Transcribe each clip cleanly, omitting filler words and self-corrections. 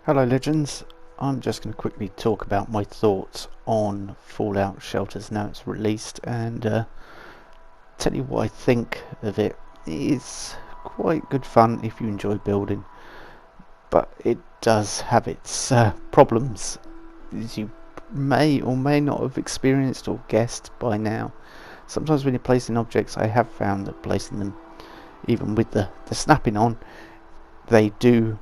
Hello Legends, I'm just going to quickly talk about my thoughts on Fallout Shelters now it's released and tell you what I think of it. It's quite good fun if you enjoy building, but it does have its problems, as you may or may not have experienced or guessed by now. Sometimes when you're placing objects, I have found that placing them, even with the snapping on, they do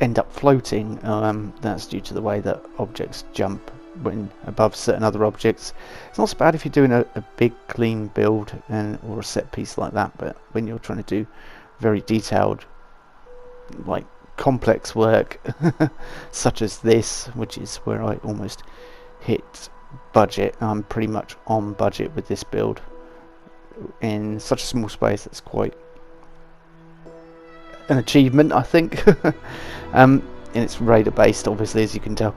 end up floating. That's due to the way that objects jump when above certain other objects. It's not so bad if you're doing a big clean build or a set piece like that, but when you're trying to do very detailed, like complex work such as this, which is where I almost hit budget, I'm pretty much on budget with this build in such a small space. That's quite an achievement, I think. And it's raider based, obviously, as you can tell.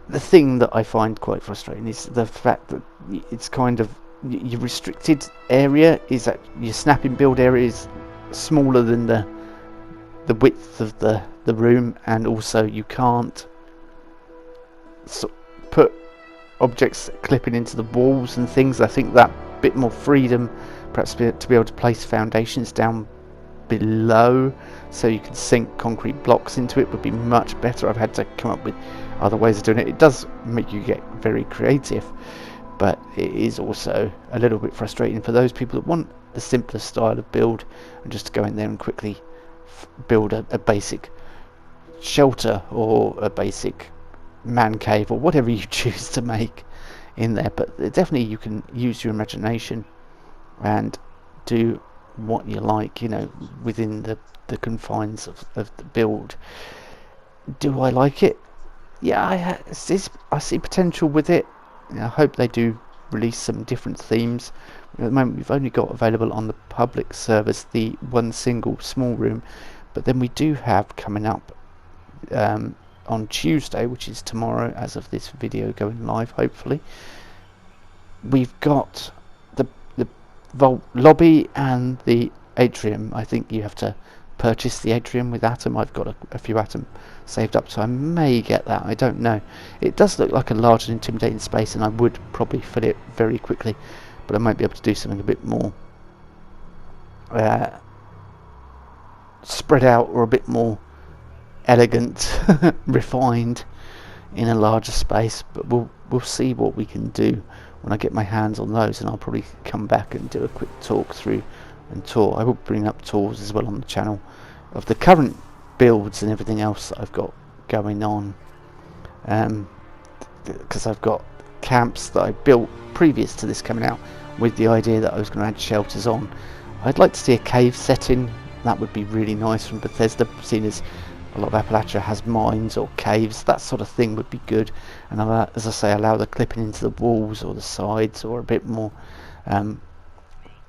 The thing that I find quite frustrating is the fact that it's kind of your restricted area is that your snapping build area is smaller than the width of the room, and also you can't put objects clipping into the walls and things. I think that bit more freedom, perhaps to be able to place foundations down below so you can sink concrete blocks into it, would be much better. I've had to come up with other ways of doing it. It does make you get very creative, but it is also a little bit frustrating for those people that want the simpler style of build and just to go in there and quickly build a basic shelter or a basic man cave or whatever you choose to make in there. But definitely you can use your imagination and do what you like, you know, within the confines of the build. Do I like it? Yeah, I see potential with it. I hope they do release some different themes. At the moment we've only got available on the public service the one single small room, but then we do have coming up on Tuesday, which is tomorrow as of this video going live, hopefully, we've got the vault lobby and the atrium. I think you have to purchase the atrium with Atom. I've got a few Atom saved up, so I may get that. I don't know. It does look like a large and intimidating space, and I would probably fill it very quickly, but I might be able to do something a bit more spread out or a bit more elegant, refined in a larger space. But we'll see what we can do when I get my hands on those, and I'll probably come back and do a quick talk through and tour. I will bring up tours as well on the channel of the current builds and everything else that I've got going on, because I've got camps that I built previous to this coming out with the idea that I was going to add shelters on. I'd like to see a cave setting. That would be really nice from Bethesda, seeing as a lot of Appalachia has mines or caves. That sort of thing would be good, and as I say, allow the clipping into the walls or the sides, or a bit more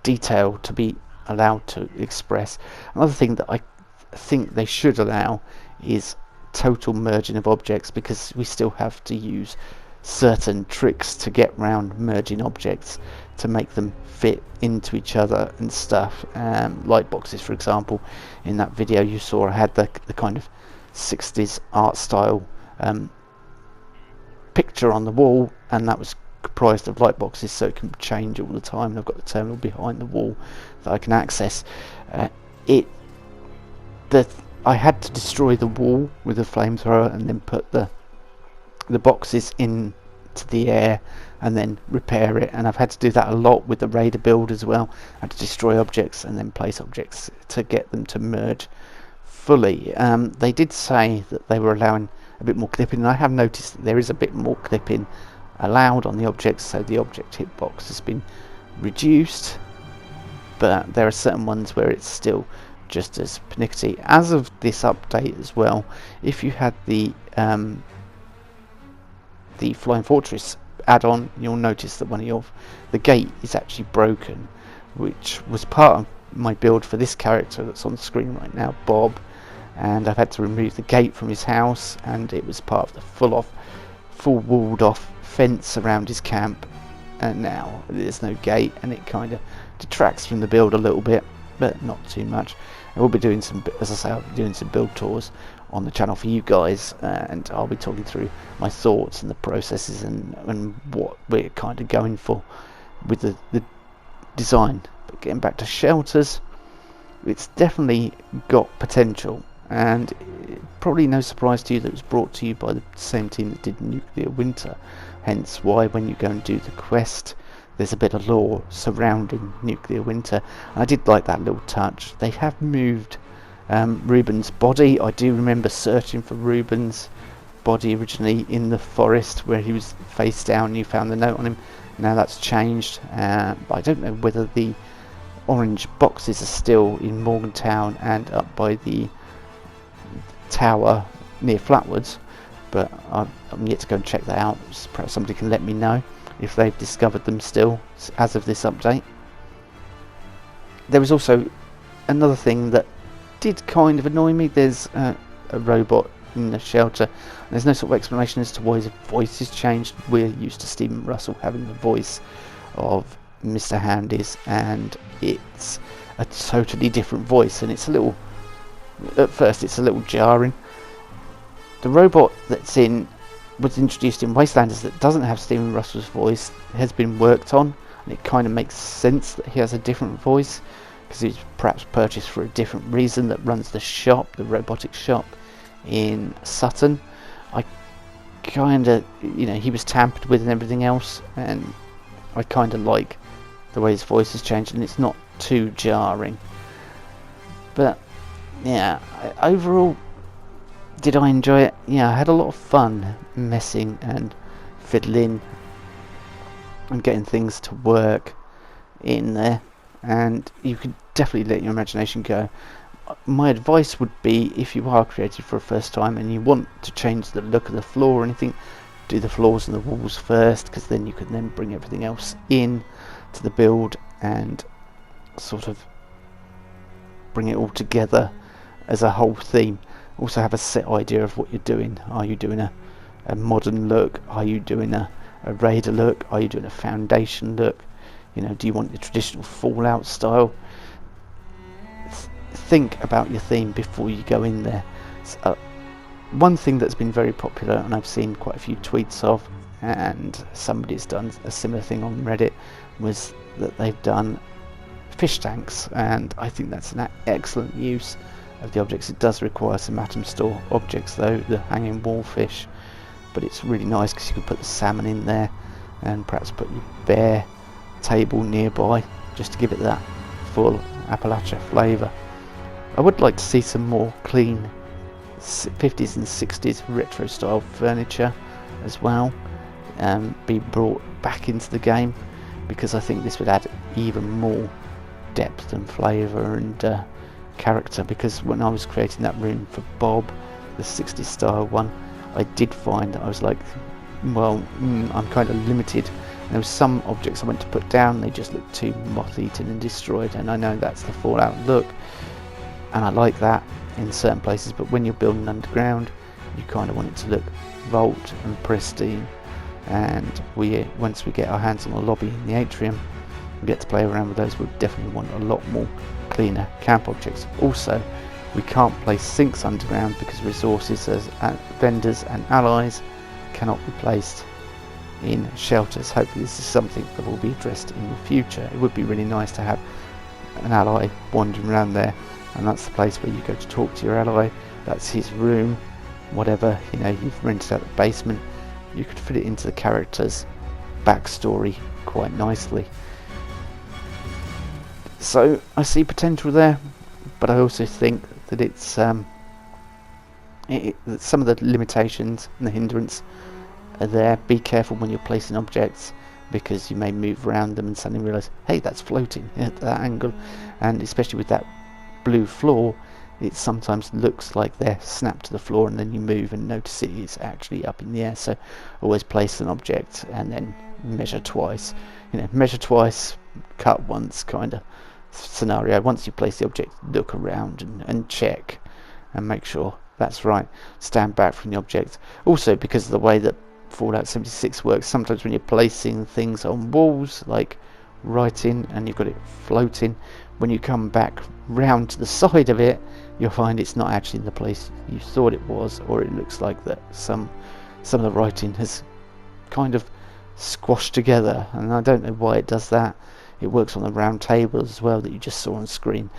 detail to be allowed to express. Another thing that I think they should allow is total merging of objects, because we still have to use certain tricks to get round merging objects to make them fit into each other and stuff. Light boxes, for example, in that video you saw, I had the kind of 60s art style picture on the wall, and that was comprised of light boxes, so it can change all the time, and I've got the terminal behind the wall that I can access. I had to destroy the wall with a flamethrower and then put the boxes into the air and then repair it, and I've had to do that a lot with the raider build as well. I had to destroy objects and then place objects to get them to merge fully. They did say that they were allowing a bit more clipping, and I have noticed that there is a bit more clipping allowed on the objects, so the object hitbox has been reduced, but there are certain ones where it's still just as pernickety. As of this update as well, if you had the Flying Fortress add-on, you'll notice that the gate is actually broken, which was part of my build for this character that's on the screen right now, Bob, and I've had to remove the gate from his house, and it was part of the full walled off fence around his camp, and now there's no gate, and it kind of detracts from the build a little bit, but not too much. I will be doing some, as I say, I'll be doing some build tours on the channel for you guys, and I'll be talking through my thoughts and the processes and what we're kind of going for with the design. But getting back to shelters, it's definitely got potential, and probably no surprise to you that it was brought to you by the same team that did Nuclear Winter, hence why when you go and do the quest there's a bit of lore surrounding Nuclear Winter, and I did like that little touch. They have moved Ruben's body. I do remember searching for Ruben's body originally in the forest where he was face down and you found the note on him. Now that's changed, but I don't know whether the orange boxes are still in Morgantown and up by the tower near Flatwoods, but I'm yet to go and check that out. Perhaps somebody can let me know if they've discovered them still as of this update. There was also another thing that did kind of annoy me. There's a robot in the shelter. There's no sort of explanation as to why his voice has changed. We're used to Stephen Russell having the voice of Mr. Handys, and it's a totally different voice, and it's a little, at first it's a little jarring. The robot was introduced in Wastelanders that doesn't have Stephen Russell's voice has been worked on, and it kind of makes sense that he has a different voice because he's perhaps purchased for a different reason, that runs the shop, the robotics shop in Sutton. I kind of, he was tampered with and everything else, and I kind of like the way his voice has changed, and it's not too jarring. But yeah, overall, did I enjoy it? Yeah, I had a lot of fun messing and fiddling and getting things to work in there, and you could definitely let your imagination go. My advice would be, if you are creative for a first time and you want to change the look of the floor or anything, do the floors and the walls first, because then you can then bring everything else in to the build and sort of bring it all together as a whole theme. Also have a set idea of what you're doing. Are you doing a modern look? Are you doing a raider look? Are you doing a foundation look? Do you want the traditional Fallout style? Think about your theme before you go in there. One thing that's been very popular, and I've seen quite a few tweets of, and somebody's done a similar thing on Reddit, was that they've done fish tanks, and I think that's an excellent use of the objects. It does require some Atom Store objects though, the hanging wall fish, but it's really nice because you can put the salmon in there and perhaps put your bear table nearby just to give it that full Appalachia flavour. I would like to see some more clean 50s and 60s retro style furniture as well be brought back into the game, because I think this would add even more depth and flavour and character. Because when I was creating that room for Bob, the 60s style one, I did find that I was like, well, I'm kind of limited. And there were some objects I went to put down, they just looked too moth-eaten and destroyed, and I know that's the Fallout look, and I like that in certain places, but when you're building underground, you kind of want it to look vault and pristine. And once we get our hands on the lobby in the atrium and get to play around with those, we'll definitely want a lot more cleaner camp objects. Also, we can't place sinks underground because resources as vendors and allies cannot be placed in shelters. Hopefully this is something that will be addressed in the future. It would be really nice to have an ally wandering around there, and that's the place where you go to talk to your ally. That's his room, whatever, you've rented out the basement. You could fit it into the character's backstory quite nicely. So I see potential there, but I also think that it's that some of the limitations and the hindrance are there. Be careful when you're placing objects, because you may move around them and suddenly realise, hey, that's floating at that angle. And especially with that blue floor, it sometimes looks like they're snapped to the floor, and then you move and notice it is actually up in the air. So always place an object and then measure twice. Measure twice, cut once kind of scenario. Once you place the object, look around and check and make sure that's right. Stand back from the object. Also, because of the way that Fallout 76 works, sometimes when you're placing things on walls, like writing, and you've got it floating, when you come back round to the side of it, you'll find it's not actually in the place you thought it was, or it looks like that some of the writing has kind of squashed together, and I don't know why it does that. It works on the round table as well that you just saw on screen.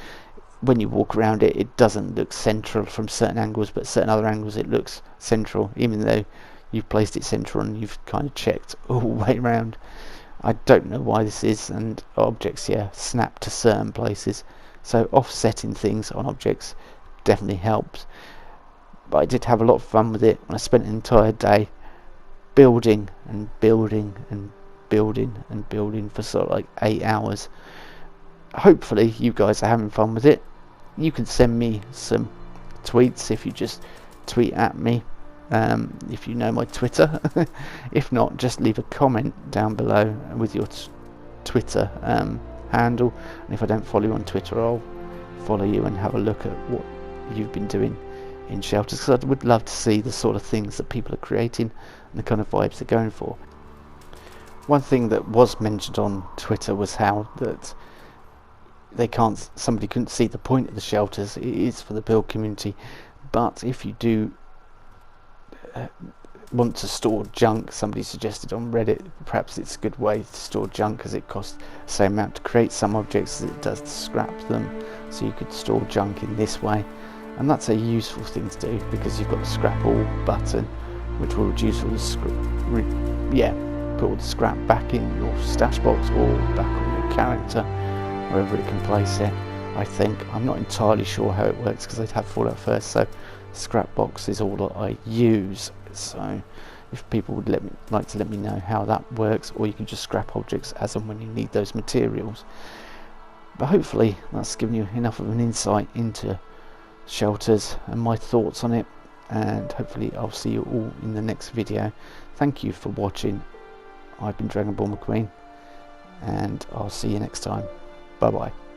When you walk around it, it doesn't look central from certain angles, but certain other angles it looks central, even though you've placed it central and you've kind of checked all the way around. I don't know why this is, and objects, yeah, snap to certain places, so offsetting things on objects definitely helps. But I did have a lot of fun with it, and I spent an entire day building and building and building and building for sort of like 8 hours. Hopefully you guys are having fun with it. You can send me some tweets if you just tweet at me, if you know my Twitter. If not, just leave a comment down below with your Twitter handle, and if I don't follow you on Twitter, I'll follow you and have a look at what you've been doing in shelters, because I would love to see the sort of things that people are creating and the kind of vibes they're going for. One thing that was mentioned on Twitter was how that somebody couldn't see the point of the shelters. It is for the build community, but if you do want to store junk, somebody suggested on Reddit, perhaps it's a good way to store junk, as it costs the same amount to create some objects as it does to scrap them, so you could store junk in this way. And that's a useful thing to do, because you've got the scrap all button, which will reduce all the put all the scrap back in your stash box or back on your character, wherever it can place it. I think, I'm not entirely sure how it works, because I'd have Fallout first, so scrap box is all that I use. So if people would like to let me know how that works, or you can just scrap objects as and when you need those materials. But hopefully that's given you enough of an insight into shelters and my thoughts on it, and hopefully I'll see you all in the next video. Thank you for watching. I've been Dragonborn McQueen, and I'll see you next time. Bye bye.